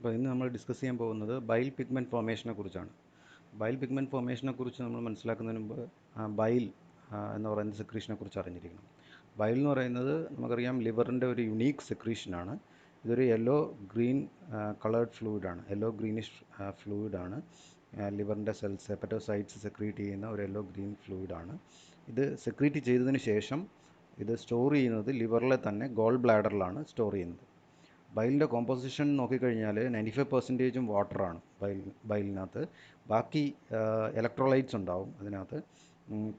അപ്പോൾ ഇന്ന് നമ്മൾ ഡിസ്കസ് ചെയ്യാൻ പോകുന്നത് ബൈൽ പിഗ്മെൻറ്റ് ഫോർമേഷനെ കുറിച്ചാണ്. ബൈൽ പിഗ്മെൻറ്റ് ഫോർമേഷനെ കുറിച്ച് നമ്മൾ മനസ്സിലാക്കുന്നതിന് മുമ്പ് ബൈൽ എന്ന് പറയുന്ന സെക്രീഷനെ കുറിച്ച് അറിഞ്ഞിരിക്കണം. ബൈൽ എന്ന് പറയുന്നത് നമുക്കറിയാം ലിവറിൻ്റെ ഒരു യുണീക്ക് സെക്രീഷനാണ്. ഇതൊരു യെല്ലോ ഗ്രീൻ കളേർഡ് ഫ്ലൂയിഡാണ്, യെല്ലോ ഗ്രീനിഷ് ഫ്ലൂയിഡാണ്. ലിവറിൻ്റെ സെൽസ് ഹെപ്പറ്റോസൈറ്റ്സ് സെക്രീറ്റ് ചെയ്യുന്ന ഒരു യെല്ലോ ഗ്രീൻ ഫ്ലൂയിഡാണ്. ഇത് സെക്രീറ്റ് ചെയ്തതിന് ശേഷം ഇത് സ്റ്റോർ ചെയ്യുന്നത് ലിവറിലെ തന്നെ ഗോൾ ബ്ലാഡറിലാണ് സ്റ്റോർ ചെയ്യുന്നത്. ബൈലിൻ്റെ കോമ്പോസിഷൻ നോക്കിക്കഴിഞ്ഞാൽ 95% വാട്ടറാണ് ബൈലിനകത്ത്. ബാക്കി ഇലക്ട്രോലൈറ്റ്സ് ഉണ്ടാവും അതിനകത്ത്.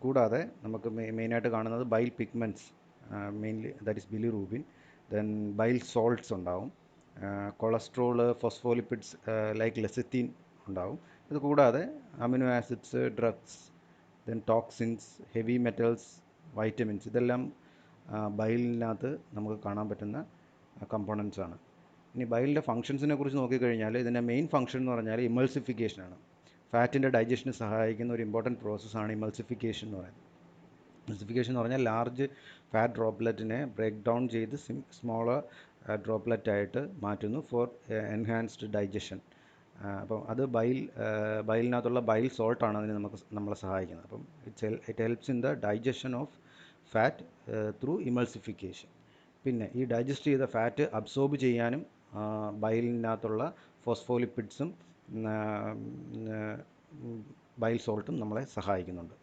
കൂടാതെ നമുക്ക് മെയിനായിട്ട് കാണുന്നത് bile pigments, mainly that is bilirubin. Then bile salts ഉണ്ടാവും, കൊളസ്ട്രോള്, ഫോസ്ഫോലിപ്പിഡ്സ് ലൈക്ക് ലെസിത്തീൻ ഉണ്ടാവും. ഇത് കൂടാതെ amino acids, drugs, then toxins, heavy metals, vitamins, ഇതെല്ലാം ബൈലിനകത്ത് നമുക്ക് കാണാൻ പറ്റുന്ന കമ്പോണൻസ് ആണ്. ഇനി ബൈലിൻ്റെ ഫങ്ഷൻസിനെ കുറിച്ച് നോക്കിക്കഴിഞ്ഞാൽ ഇതിൻ്റെ മെയിൻ ഫങ്ഷൻ എന്ന് പറഞ്ഞാൽ ഇമൾസിഫിക്കേഷനാണ്. ഫാറ്റിൻ്റെ ഡൈജഷന് സഹായിക്കുന്ന ഒരു ഇമ്പോർട്ടൻറ്റ് പ്രോസസ്സാണ് ഇമൾസിഫിക്കേഷൻ എന്ന് പറയുന്നത്. ഇമൾസിഫിക്കേഷൻ എന്ന് പറഞ്ഞാൽ ലാർജ് ഫാറ്റ് ഡ്രോപ്ലെറ്റിനെ ബ്രേക്ക് ഡൗൺ ചെയ്ത് സ്മോളർ ഡ്രോപ്ലെറ്റായിട്ട് മാറ്റുന്നു ഫോർ എൻഹാൻസ്ഡ് ഡൈജഷൻ. അപ്പം അത് ബൈലിനകത്തുള്ള ബൈൽ സോൾട്ടാണ് അതിന് നമ്മളെ സഹായിക്കുന്നത്. അപ്പം it helps in the digestion of fat through emulsification. പിന്നെ ഈ ഡൈജസ്റ്റ് ചെയ്ത ഫാറ്റ് അബ്സോർബ് ചെയ്യാനും ബൈലിനകത്തുള്ള ഫോസ്ഫോലിപ്പിഡ്സും ബൈൽ സോൾട്ടും നമ്മളെ സഹായിക്കുന്നുണ്ട്.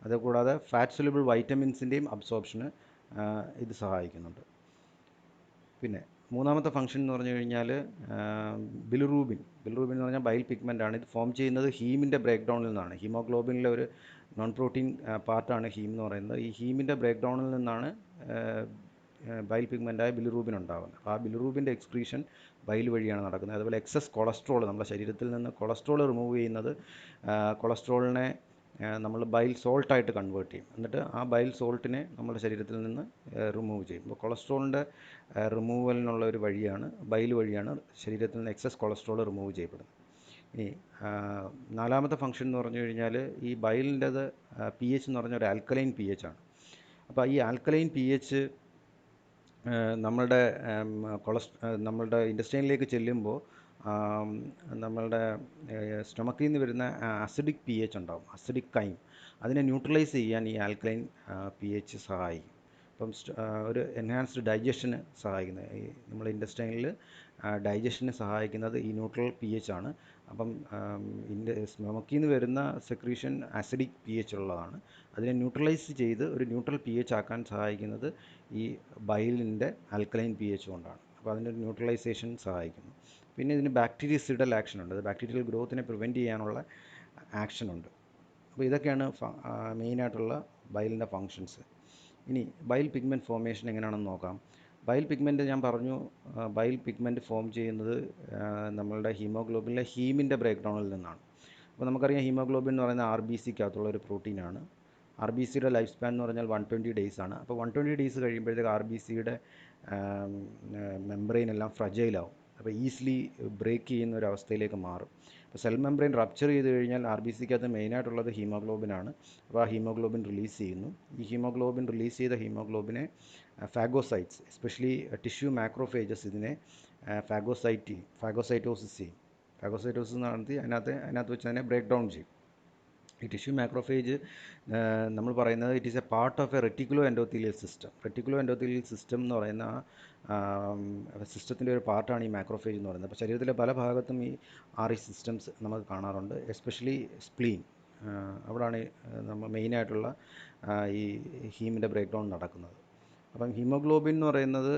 അതുകൂടാതെ ഫാറ്റ് സൊല്യൂബിൾ വൈറ്റമിൻസിൻ്റെയും അബ്സോർപ്ഷന് ഇത് സഹായിക്കുന്നുണ്ട്. പിന്നെ മൂന്നാമത്തെ ഫംഗ്ഷൻ എന്ന് പറഞ്ഞു കഴിഞ്ഞാൽ ബിലിറൂബിൻ എന്ന് പറഞ്ഞാൽ ബൈൽ പിഗ്മെൻ്റ് ആണ്. ഇത് ഫോം ചെയ്യുന്നത് ഹീമിൻ്റെ ബ്രേക്ക് ഡൗണിൽ നിന്നാണ്. ഹീമോഗ്ലോബിനിലെ ഒരു നോൺ പ്രോട്ടീൻ പാർട്ടാണ് ഹീം എന്ന് പറയുന്നത്. ഈ ഹീമിൻ്റെ ബ്രേക്ക് ഡൗണിൽ നിന്നാണ് ബൈൽ പിഗ്മെൻ്റായ ബിലിറൂബിൻ ഉണ്ടാകുന്നത്. അപ്പോൾ ആ ബിലിറൂബിൻ്റെ എക്സ്ക്രീഷൻ ബൈൽ വഴിയാണ് നടക്കുന്നത്. അതുപോലെ എക്സസ് കൊളസ്ട്രോൾ, നമ്മുടെ ശരീരത്തിൽ നിന്ന് കൊളസ്ട്രോൾ റിമൂവ് ചെയ്യുന്നത് കൊളസ്ട്രോളിനെ നമ്മൾ ബൈൽ സോൾട്ടായിട്ട് കൺവേർട്ട് ചെയ്യും. എന്നിട്ട് ആ ബൈൽ സോൾട്ടിനെ നമ്മുടെ ശരീരത്തിൽ നിന്ന് റിമൂവ് ചെയ്യും. അപ്പോൾ കൊളസ്ട്രോളിൻ്റെ റിമൂവലിനുള്ള ഒരു വഴിയാണ് ബൈൽ വഴിയാണ് ശരീരത്തിൽ നിന്ന് എക്സസ് കൊളസ്ട്രോൾ റിമൂവ് ചെയ്യപ്പെടുന്നത്. ഇനി നാലാമത്തെ ഫംഗ്ഷൻ എന്ന് പറഞ്ഞു കഴിഞ്ഞാൽ ഈ ബൈലിൻ്റെത് പി എച്ച് എന്ന് പറഞ്ഞ ഒരു ആൽക്കലൈൻ പി എച്ച് ആണ്. അപ്പോൾ ഈ ആൽക്കലൈൻ പി എച്ച് നമ്മളുടെ ഇൻറ്റസ്റ്റൈനിലേക്ക് ചെല്ലുമ്പോൾ നമ്മളുടെ സ്റ്റൊമക്കിൽ നിന്ന് വരുന്ന അസിഡിക് പി എച്ച് ഉണ്ടാവും, അസിഡിക് കൈം. അതിനെ ന്യൂട്രലൈസ് ചെയ്യാൻ ഈ ആൽക്കലൈൻ പി എച്ച് സഹായിക്കും. അപ്പം ഒരു എൻഹാൻസ്ഡ് ഡൈജഷന് സഹായിക്കുന്നത്, ഈ നമ്മുടെ ഇൻറ്റസ്റ്റൈനിൽ ഡൈജഷന് സഹായിക്കുന്നത് ഈ ന്യൂട്രൽ പി എച്ച് ആണ്. അപ്പം സ്റ്റൊമക്കിൽ നിന്ന് വരുന്ന സെക്രീഷൻ ആസിഡിക് പി എച്ച് ഉള്ളതാണ്. അതിനെ ന്യൂട്രലൈസ് ചെയ്ത് ഒരു ന്യൂട്രൽ പി എച്ച് ആക്കാൻ സഹായിക്കുന്നത് ഈ ബൈലിൻ്റെ ആൽക്കലൈൻ പി എച്ച് കൊണ്ടാണ്. അപ്പോൾ അതിൻ്റെ ന്യൂട്രലൈസേഷൻ സഹായിക്കുന്നു. പിന്നെ ഇതിന് ബാക്ടീരിയസിഡൽ ആക്ഷൻ ഉണ്ട്, അത് ബാക്ടീരിയൽ ഗ്രോത്തിനെ പ്രിവെൻറ്റ് ചെയ്യാനുള്ള ആക്ഷൻ ഉണ്ട്. അപ്പോൾ ഇതൊക്കെയാണ് മെയിനായിട്ടുള്ള ബൈലിൻ്റെ ഫങ്ഷൻസ്. ഇനി ബൈൽ പിഗ്മെൻറ്റ് ഫോർമേഷൻ എങ്ങനെയാണെന്ന് നോക്കാം. ബൈൽ പിഗ്മെൻറ്റ് ഞാൻ പറഞ്ഞു, ബൈൽ പിഗ്മെൻറ്റ് ഫോം ചെയ്യുന്നത് നമ്മളുടെ ഹീമോഗ്ലോബിനിലെ ഹീമിൻ്റെ ബ്രേക്ക് ഡൗണിൽ നിന്നാണ്. അപ്പോൾ നമുക്കറിയാം ഹീമോഗ്ലോബിൻ എന്ന് പറയുന്നത് RBCക്കകത്തുള്ള ഒരു പ്രോട്ടീനാണ്. RBCയുടെ ലൈഫ് സ്പാൻ എന്ന് പറഞ്ഞാൽ 120 days ആണ്. അപ്പോൾ 120 days കഴിയുമ്പോഴത്തേക്ക് RBCയുടെ മെംബ്രെയിൻ എല്ലാം ഫ്രജൈലാവും. അപ്പോൾ ഈസിലി ബ്രേക്ക് ചെയ്യുന്ന ഒരു അവസ്ഥയിലേക്ക് മാറും. അപ്പോൾ സെൽ മെംബ്രെയിൻ റപ്ചർ ചെയ്ത് കഴിഞ്ഞാൽ RBCക്കകത്ത് മെയിനായിട്ടുള്ളത് ഹീമോഗ്ലോബിനാണ്. അപ്പോൾ ആ ഹീമോഗ്ലോബിൻ റിലീസ് ചെയ്യുന്നു. ഈ ഹീമോഗ്ലോബിൻ റിലീസ് ചെയ്ത ഹീമോഗ്ലോബിനെ ഫാഗോസൈറ്റ്സ്, എസ്പെഷ്യലി ടിഷ്യൂ മാക്രോഫേജസ്, ഇതിനെ ഫാഗോസൈറ്റോസിസ് ചെയ്യും. ഫാഗോസൈറ്റോസിസ് നടത്തി അതിനകത്ത് വെച്ച് തന്നെ ബ്രേക്ക് ഡൗൺ ചെയ്യും. ഈ ടിഷ്യൂ മാക്രോഫേജ് നമ്മൾ പറയുന്നത് it is a part of a reticulo endothelial system. Reticulo endothelial system എന്ന് പറയുന്ന സിസ്റ്റത്തിൻ്റെ ഒരു പാർട്ടാണ് ഈ മാക്രോഫേജ് എന്ന് പറയുന്നത്. അപ്പോൾ ശരീരത്തിലെ പല ഭാഗത്തും ഈ സിസ്റ്റംസ് നമുക്ക് കാണാറുണ്ട്, എസ്പെഷ്യലി സ്പ്ലീൻ. അവിടെയാണ് നമ്മൾ മെയിനായിട്ടുള്ള ഈ ഹീമിൻ്റെ ബ്രേക്ക് ഡൗൺ നടക്കുന്നത്. അപ്പം ഹീമോഗ്ലോബിൻ എന്ന് പറയുന്നത്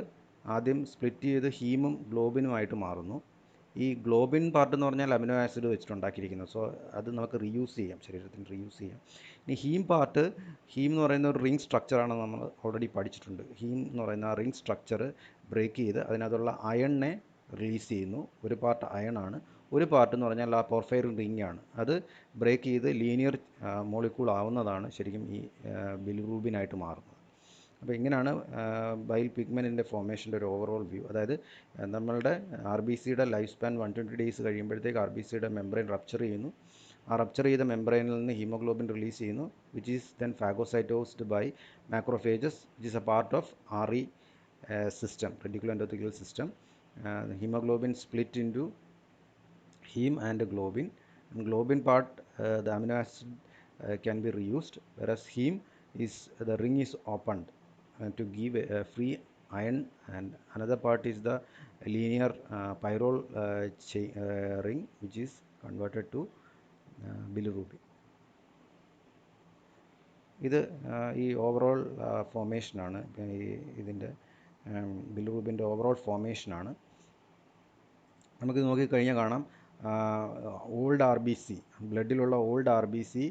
ആദ്യം സ്പ്ലിറ്റ് ചെയ്ത് ഹീമും ഗ്ലോബിനുമായിട്ട് മാറുന്നു. ഈ ഗ്ലോബിൻ പാർട്ട് എന്ന് പറഞ്ഞാൽ അമിനോ ആസിഡ് വെച്ചിട്ടുണ്ടാക്കിയിരിക്കുന്നത്. സോ അത് നമുക്ക് റീയൂസ് ചെയ്യാം, ശരീരത്തിന് റീയൂസ് ചെയ്യാം. ഇനി ഹീം എന്ന് പറയുന്ന ഒരു റിംഗ് സ്ട്രക്ചറാണ്, നമ്മൾ ഓൾറെഡി പഠിച്ചിട്ടുണ്ട്. ഹീം എന്ന് പറയുന്ന ആ റിംഗ് സ്ട്രക്ചർ ബ്രേക്ക് ചെയ്ത് അതിനകത്തുള്ള അയണിനെ റിലീസ് ചെയ്യുന്നു. ഒരു പാർട്ട് അയൺ ആണ്, ഒരു പാർട്ട് എന്ന് പറഞ്ഞാൽ ആ പോർഫൈറിൻ റിംഗ് ആണ്. അത് ബ്രേക്ക് ചെയ്ത് ലീനിയർ മോളിക്യൂൾ ആവുന്നതാണ് ശരിക്കും ഈ ബിലിറൂബിനായിട്ട് മാറുന്നത്. അപ്പോൾ ഇങ്ങനെയാണ് ബൈൽ പിഗ്മെൻറ്റിൻ്റെ ഫോർമേഷൻ്റെ ഒരു ഓവറോൾ വ്യൂ. അതായത് നമ്മളുടെ RBCയുടെ ലൈഫ് സ്പാൻ 120 days കഴിയുമ്പോഴത്തേക്ക് RBCയുടെ മെംബ്രെയിൻ റപ്ചർ ചെയ്യുന്നു. ആ റപ്ചർ ചെയ്ത മെംബ്രെയിനിൽ നിന്ന് ഹീമോഗ്ലോബിൻ റിലീസ് ചെയ്യുന്നു, which is then phagocytosed by macrophages, which is a part of system, reticulo endothelial system. Haemoglobin split into heme and globin. And globin part, the amino acid can be reused, whereas heme is the ring is opened to give a free iron, and another part is the linear pyrrole ring, which is converted to bilirubin. ഇത് ഈ overall ഫോർമേഷനാണ്. ഇതിൻ്റെ ബിലിറൂബിൻ്റെ overall ഫോർമേഷനാണ്. നമുക്ക് നോക്കിക്കഴിഞ്ഞാൽ കാണാം, old R B C, ബ്ലഡിലുള്ള old R B C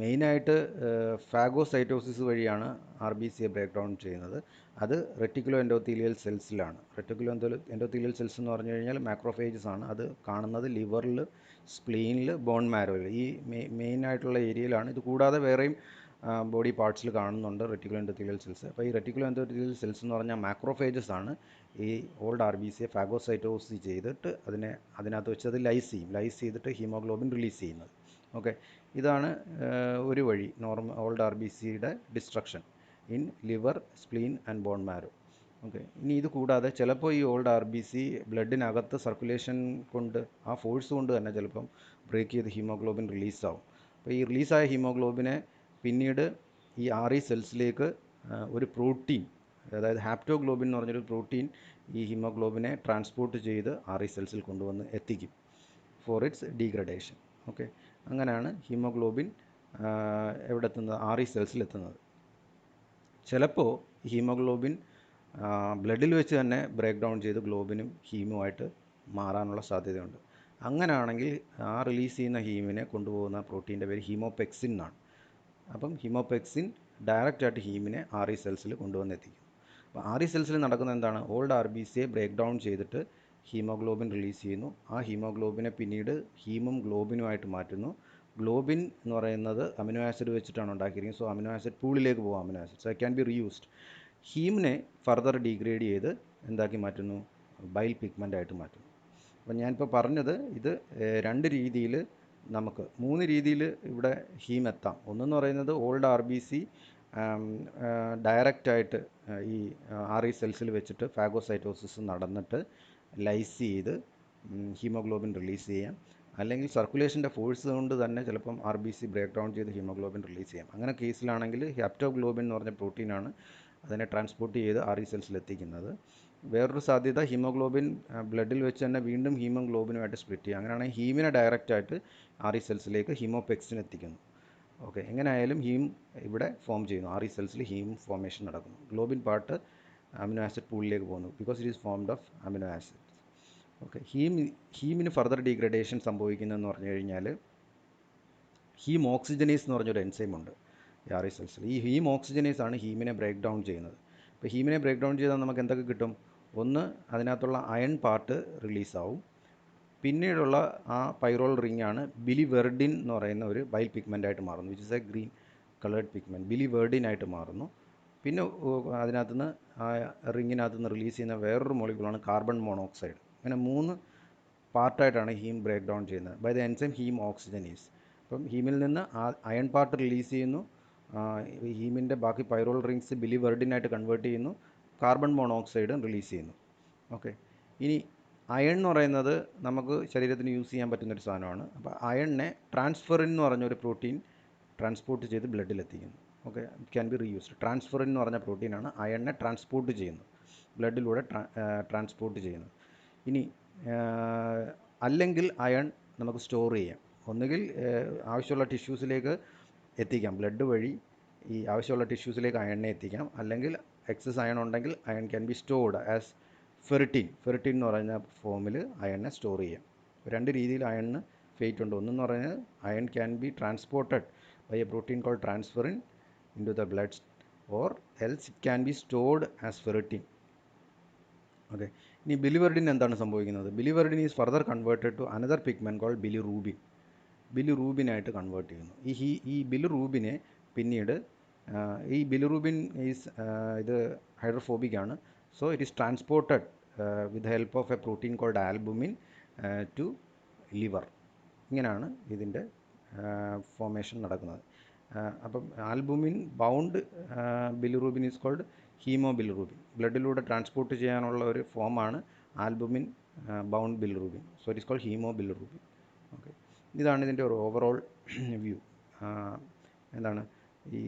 മെയിനായിട്ട് phagocytosis വഴിയാണ് R B സിയെ ബ്രേക്ക് ഡൗൺ ചെയ്യുന്നത്. അത് റെറ്റിക്കുലോ എൻഡോത്തീലിയൽ സെൽസിലാണ്. റെറ്റിക്കുലോ എൻഡോത്തീലിയൽ സെൽസ് എന്ന് പറഞ്ഞു കഴിഞ്ഞാൽ മാക്രോഫേജസ് ആണ്. അത് കാണുന്നത് ലിവറിൽ, സ്പ്ലീനിൽ, ബോൺ മാരോയിൽ, ഈ മെയിനായിട്ടുള്ള ഏരിയയിലാണ്. ഇത് കൂടാതെ വേറെയും ബോഡി പാർട്സിൽ കാണുന്നുണ്ട് റെറ്റിക്കുലോ എൻഡോത്തീലിയൽ സെൽസ്. അപ്പോൾ ഈ റെറ്റിക്കുലോ എൻഡോത്തീലിയൽ സെൽസ് എന്ന് പറഞ്ഞാൽ മാക്രോഫേജസ് ആണ്. ഈ ഓൾഡ് ആർ ബി സിയെ ഫാഗോസൈറ്റോസിസ് ചെയ്തിട്ട് അതിനകത്ത് വെച്ച് അത് ലൈസ് ചെയ്തിട്ട് ഹീമോഗ്ലോബിൻ റിലീസ് ചെയ്യുന്നത്. ഓക്കെ, ഇതാണ് ഒരു വഴി ഓൾഡ് ആർ ബി സിയുടെ destruction in liver, spleen and bone marrow. Okay, ഇനി ഇത് കൂടാതെ ചിലപ്പോൾ ഈ ഓൾഡ് ആർ ബി സി ബ്ലഡിനകത്ത് സർക്കുലേഷൻ കൊണ്ട്, ആ ഫോഴ്സ് കൊണ്ട് തന്നെ ചിലപ്പം ബ്രേക്ക് ചെയ്ത് ഹീമോഗ്ലോബിൻ റിലീസാവും. അപ്പോൾ ഈ റിലീസായ ഹീമോഗ്ലോബിനെ പിന്നീട് ഈ ആർ ഇ സെൽസിലേക്ക് ഒരു പ്രോട്ടീൻ, അതായത് ഹാപ്റ്റോഗ്ലോബിൻ എന്ന് പറഞ്ഞൊരു പ്രോട്ടീൻ ഈ ഹീമോഗ്ലോബിനെ ട്രാൻസ്പോർട്ട് ചെയ്ത് ആർ ഇ സെൽസിൽ കൊണ്ടുവന്ന് എത്തിക്കും ഫോർ ഇറ്റ്സ് ഡീഗ്രഡേഷൻ. ഓക്കെ, അങ്ങനെയാണ് ഹീമോഗ്ലോബിൻ എവിടെ എത്തുന്നത്? ആർ ഇ സെൽസിൽ എത്തുന്നത്. ചിലപ്പോൾ ഹീമോഗ്ലോബിൻ ബ്ലഡിൽ വെച്ച് തന്നെ ബ്രേക്ക് ഡൗൺ ചെയ്ത് ഗ്ലോബിനും ഹീമുമായിട്ട് മാറാനുള്ള സാധ്യതയുണ്ട്. അങ്ങനെയാണെങ്കിൽ ആ റിലീസ് ചെയ്യുന്ന ഹീമിനെ കൊണ്ടുപോകുന്ന പ്രോട്ടീൻ്റെ പേര് ഹീമോപെക്സിൻ എന്നാണ്. അപ്പം ഹീമോപെക്സിൻ ഡയറക്റ്റായിട്ട് ഹീമിനെ ആർ ഇ സെൽസിൽ കൊണ്ടുവന്ന് എത്തിക്കും. അപ്പോൾ ആർ ഇ സെൽസിൽ നടക്കുന്ന എന്താണ്? ഓൾഡ് ആർ ബി സിയെ ബ്രേക്ക് ഡൗൺ ചെയ്തിട്ട് ഹീമോഗ്ലോബിൻ റിലീസ് ചെയ്യുന്നു. ആ ഹീമോഗ്ലോബിനെ പിന്നീട് ഹീമും ഗ്ലോബിനുമായിട്ട് മാറ്റുന്നു. ഗ്ലോബിൻ എന്ന് പറയുന്നത് അമിനോ ആസിഡ് വെച്ചിട്ടാണ് ഉണ്ടാക്കിയിരിക്കുന്നത്. സോ അമിനോ ആസിഡ് പൂളിലേക്ക് പോകും amino acid. So it can be reused. ഹീമിനെ ഫർദർ ഡീഗ്രേഡ് ചെയ്ത് എന്താക്കി മാറ്റുന്നു? ബൈൽ പിഗ്മെൻ്റ് ആയിട്ട് മാറ്റുന്നു. അപ്പോൾ ഞാനിപ്പോൾ പറഞ്ഞത് ഇത് രണ്ട് രീതിയിൽ, നമുക്ക് മൂന്ന് രീതിയിൽ ഇവിടെ ഹീം എത്താം. ഒന്നെന്ന് പറയുന്നത് ഓൾഡ് ആർ ബി സി ഡയറക്റ്റായിട്ട് ഈ ആർ ഇ സെൽസിൽ വെച്ചിട്ട് ഫാഗോസൈറ്റോസിസ് നടന്നിട്ട് ലൈസ് ചെയ്ത് ഹീമോഗ്ലോബിൻ റിലീസ് ചെയ്യാം. അല്ലെങ്കിൽ സർക്കുലേഷൻ്റെ ഫോഴ്സ് കൊണ്ട് തന്നെ ചിലപ്പം R B C break down ചെയ്ത് ഹീമോഗ്ലോബിൻ റിലീസ് ചെയ്യാം. അങ്ങനെ കേസിലാണെങ്കിൽ ഹാപ്റ്റോഗ്ലോബിൻ എന്ന് പറഞ്ഞ പ്രോട്ടീനാണ് അതിനെ ട്രാൻസ്പോർട്ട് ചെയ്ത് ആർ ഇ സെൽസിൽ എത്തിക്കുന്നത്. വേറൊരു സാധ്യത, ഹീമോഗ്ലോബിൻ ബ്ലഡിൽ വെച്ച് തന്നെ വീണ്ടും ഹീമോഗ്ലോബിനുമായിട്ട് സ്പ്ലിറ്റ് ചെയ്യുക. അങ്ങനെയാണെങ്കിൽ ഹീമിനെ ഡയറക്റ്റായിട്ട് ആർ ഇ സെൽസിലേക്ക് ഹീമോപെക്സിൻ എത്തിക്കുന്നു. ഓക്കെ, എങ്ങനെയായാലും ഹീം ഇവിടെ ഫോം ചെയ്യുന്നു. ആർ ഇ സെൽസിൽ ഹീം ഫോർമേഷൻ നടക്കുന്നു. ഗ്ലോബിൻ പാർട്ട് അമിനോ ആസിഡ് പൂളിലേക്ക് പോകുന്നു because it is formed of amino acid. Okay, ഹീമിന് ഫർദർ ഡീഗ്രഡേഷൻ സംഭവിക്കുന്നതെന്ന് പറഞ്ഞു കഴിഞ്ഞാൽ ഹീം ഓക്സിജനേസ് എന്ന് പറഞ്ഞൊരു എൻസൈം ഉണ്ട് ഈ ആർ ഇ സെൽസിൽ. ഈ ഹീം ഓക്സിജനേസ് ആണ് ഹീമിനെ ബ്രേക്ക് ഡൗൺ ചെയ്യുന്നത്. അപ്പോൾ ഹീമിനെ ബ്രേക്ക് ഡൗൺ ചെയ്താൽ നമുക്ക് എന്തൊക്കെ കിട്ടും? ഒന്ന്, അതിനകത്തുള്ള അയൺ പാർട്ട് റിലീസാവും. പിന്നീടുള്ള ആ പൈറോൾ റിംഗ് ആണ് ബിലിവെർഡിൻ എന്ന് പറയുന്ന ഒരു ബൈൽ പിഗ്മെൻ്റായിട്ട് മാറുന്നു, which is a green coloured pigment. Biliverdin ആയിട്ട് മാറുന്നു. പിന്നെ അതിനകത്തുനിന്ന് ആ റിങ്ങിനകത്തുനിന്ന് റിലീസ് ചെയ്യുന്ന വേറൊരു മോളിക്യൂളാണ് കാർബൺ മോണോക്സൈഡ്. അങ്ങനെ മൂന്ന് പാർട്ടായിട്ടാണ് ഹീം ബ്രേക്ക് ഡൗൺ ചെയ്യുന്നത് by the enzyme haem oxygenase. അപ്പം ഹീമിൽ നിന്ന് ആ അയൺ പാർട്ട് റിലീസ് ചെയ്യുന്നു. ഹീമിൻ്റെ ബാക്കി പൈറോൾ റിങ്സ് ബിലിവെർഡിനായിട്ട് കൺവേർട്ട് ചെയ്യുന്നു. കാർബൺ മോണോക്സൈഡും റിലീസ് ചെയ്യുന്നു. ഓക്കെ, ഇനി അയൺ എന്ന് പറയുന്നത് നമുക്ക് ശരീരത്തിന് യൂസ് ചെയ്യാൻ പറ്റുന്നൊരു സാധനമാണ്. അപ്പോൾ അയണിനെ ട്രാൻസ്ഫെറിൻ എന്ന് പറഞ്ഞൊരു പ്രോട്ടീൻ ട്രാൻസ്പോർട്ട് ചെയ്ത് ബ്ലഡിലെത്തിക്കുന്നു. Okay, it can be reused. Transferrin എന്ന് പറഞ്ഞ പ്രോട്ടീനാണ് അയണിനെ ട്രാൻസ്പോർട്ട് ചെയ്യുന്നത്, ബ്ലഡിലൂടെ ട്രാൻസ്പോർട്ട് ചെയ്യുന്നത്. ഇനി അല്ലെങ്കിൽ അയൺ നമുക്ക് സ്റ്റോർ ചെയ്യാം. ഒന്നുകിൽ ആവശ്യമുള്ള ടിഷ്യൂസിലേക്ക് എത്തിക്കാം, ബ്ലഡ് വഴി ഈ ആവശ്യമുള്ള ടിഷ്യൂസിലേക്ക് അയണിനെ എത്തിക്കാം. അല്ലെങ്കിൽ എക്സസ് അയൺ ഉണ്ടെങ്കിൽ iron can be stored as ferritin എന്ന് പറയുന്ന ഫോമിൽ അയണിനെ സ്റ്റോർ ചെയ്യാം. രണ്ട് രീതിയിൽ അയണിന് ഫേറ്റ് ഉണ്ട്. ഒന്നെന്ന് പറയുന്നത് iron can be transported by a protein called transferrin into the blood, or else it can be stored as ferritin. Okay, ഇനി ബിലിവെർഡിൻ എന്താണ് സംഭവിക്കുന്നത്? Biliverdin is further converted to another pigment called ബിലിറൂബിനായിട്ട് convert ചെയ്യുന്നു. ഈ ബിലിറൂബിനെ പിന്നീട് ഈ bilirubin is ഇത് ഹൈഡ്രോഫോബിക് ആണ്. So it is transported with help of a protein called albumin to liver. ഇങ്ങനെയാണ് ഇതിൻ്റെ ഫോർമേഷൻ നടക്കുന്നത്. അപ്പം albumin bound bilirubin is called haemo bilirubin. ബ്ലഡിലൂടെ ട്രാൻസ്പോർട്ട് ചെയ്യാനുള്ള ഒരു ഫോമാണ് albumin bound bilirubin. So it is called hemobilirubin. Okay. ഇതാണ് ഇതിൻ്റെ ഒരു ഓവറോൾ വ്യൂ. എന്താണ് ഈ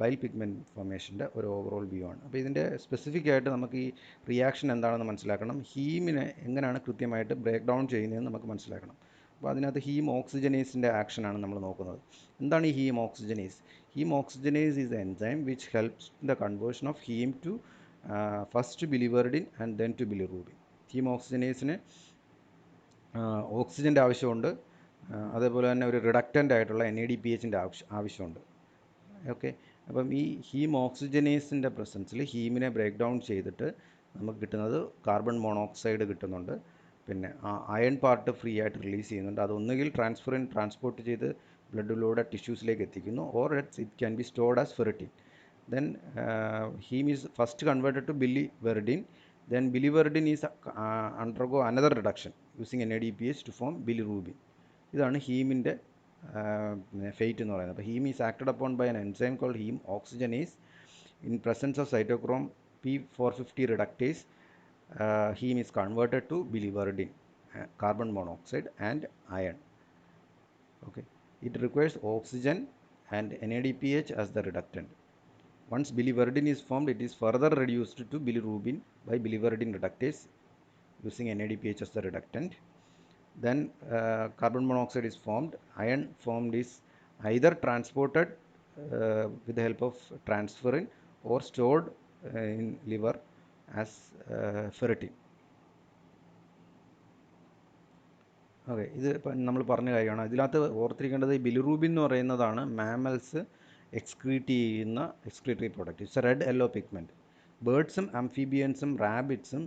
ബൈൽ പിഗ്മെൻറ്റ് ഫോർമേഷൻ്റെ ഒരു ഓവറോൾ വ്യൂ ആണ്. അപ്പോൾ ഇതിൻ്റെ സ്പെസിഫിക് ആയിട്ട് നമുക്ക് ഈ റിയാക്ഷൻ എന്താണെന്ന് മനസ്സിലാക്കണം. ഹീമിനെ എങ്ങനെയാണ് കൃത്യമായിട്ട് ബ്രേക്ക് ഡൗൺ ചെയ്യുന്നതെന്ന് നമുക്ക് മനസ്സിലാക്കണം. അപ്പോൾ അതിനകത്ത് ഹീം ഓക്സിജനേസിൻ്റെ ആക്ഷനാണ് നമ്മൾ നോക്കുന്നത്. എന്താണ് ഈ heme oxygenase? Heme oxygenase is a enzyme which helps the conversion of heme to first biliverdin and then to bilirubin. Heme ഓക്സിജനേസിന് ഓക്സിജൻ്റെ ആവശ്യമുണ്ട്, അതേപോലെ തന്നെ ഒരു റിഡക്റ്റൻ്റ് ആയിട്ടുള്ള NADPHൻ്റെ ആവശ്യമുണ്ട്. ഓക്കെ. അപ്പം ഈ ഹീം ഓക്സിജനേസിൻ്റെ പ്രസൻസിൽ ഹീമിനെ ബ്രേക്ക് ഡൗൺ ചെയ്തിട്ട് നമുക്ക് കിട്ടുന്നത് കാർബൺ മോണോക്സൈഡ് കിട്ടുന്നുണ്ട്. പിന്നെ അയൺ പാർട്ട് ഫ്രീ ആയിട്ട് റിലീസ് ചെയ്യുന്നുണ്ട്. അതൊന്നുകിൽ ട്രാൻസ്പോർട്ട് ചെയ്ത് ബ്ലഡിലൂടെ ടിഷ്യൂസിലേക്ക് എത്തിക്കുന്നു, or it can be stored as ferritin. Then heme is first converted to biliverdin. Then biliverdin is undergo another reduction using NADPH to form bilirubin. ഇതാണ് ഹീമിൻ്റെ fate എന്ന് പറയുന്നത്. അപ്പോൾ haem is acted upon by an enzyme called heme oxygenase. In presence of cytochrome P450 reductase, heme is converted to biliverdin, carbon monoxide and iron. Okay. It requires oxygen and NADPH as the reductant. Once biliverdin is formed, it is further reduced to bilirubin by biliverdin reductase using NADPH as the reductant. Then carbon monoxide is formed. Iron formed is either transported with the help of transferrin or stored in liver as ferritin. Okay. ഇത് ഇപ്പം നമ്മൾ പറഞ്ഞ കാര്യമാണ്. ഇതിനകത്ത് ഓർത്തിരിക്കേണ്ടത് ഈ bilirubin എന്ന് പറയുന്നതാണ് mammals excrete ചെയ്യുന്ന excretory product. It's a red yellow pigment. ബേർഡ്സും ആംഫീബിയൻസും റാബിറ്റ്സും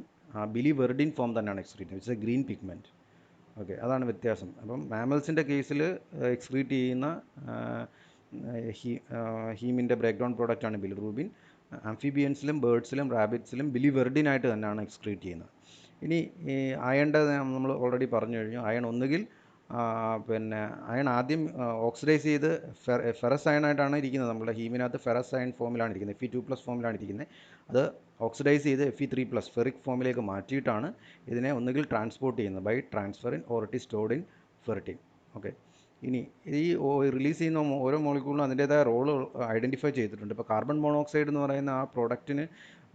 ബിലിവെർഡിൻ ഫോം തന്നെയാണ് എക്സ്ക്രീറ്റ് ചെയ്യുന്നത്. It's a green pigment. Okay, അതാണ് വ്യത്യാസം. അപ്പം മാമൽസിൻ്റെ കേസിൽ എക്സ്ക്രീറ്റ് ചെയ്യുന്ന ഹീമിൻ്റെ ബ്രേക്ക് ഡൗൺ പ്രോഡക്റ്റാണ് ബിലിറൂബിൻ. ആംഫീബിയൻസിലും ബേർഡ്സിലും റാബിറ്റ്സിലും ബിലിവെർഡിനായിട്ട് തന്നെയാണ് എക്സ്ക്രീറ്റ് ചെയ്യുന്നത്. ഇനി ഈ അയണിൻ്റെ നമ്മൾ ഓൾറെഡി പറഞ്ഞു കഴിഞ്ഞു. അയൺ ഒന്നുകിൽ പിന്നെ അയൺ ആദ്യം ഓക്സിഡൈസ് ചെയ്ത് ഫെറസ് അയണായിട്ടാണ് ഇരിക്കുന്നത്. നമ്മുടെ ഹീമിനകത്ത് ഫെറസ് അയൺ ഫോമിലാണ് ഇരിക്കുന്നത്, Fe2+ ഫോമിലാണ് ഇരിക്കുന്നത്. അത് ഓക്സിഡൈസ് ചെയ്ത് Fe3+ ഫെറിക് ഫോമിലേക്ക് മാറ്റിയിട്ടാണ് ഇതിനെ ഒന്നുകിൽ ട്രാൻസ്പോർട്ട് ചെയ്യുന്നത് by transferrin or it is stored in ferritin. Okay. ഇനി ഈ റിലീസ് ചെയ്യുന്ന ഓരോ മോളിക്യൂളിനും അതിൻ്റേതായ റോൾ ഐഡൻറ്റിഫൈ ചെയ്തിട്ടുണ്ട്. ഇപ്പോൾ കാർബൺ മോണോക്സൈഡ് എന്ന് പറയുന്ന ആ പ്രോഡക്റ്റിന്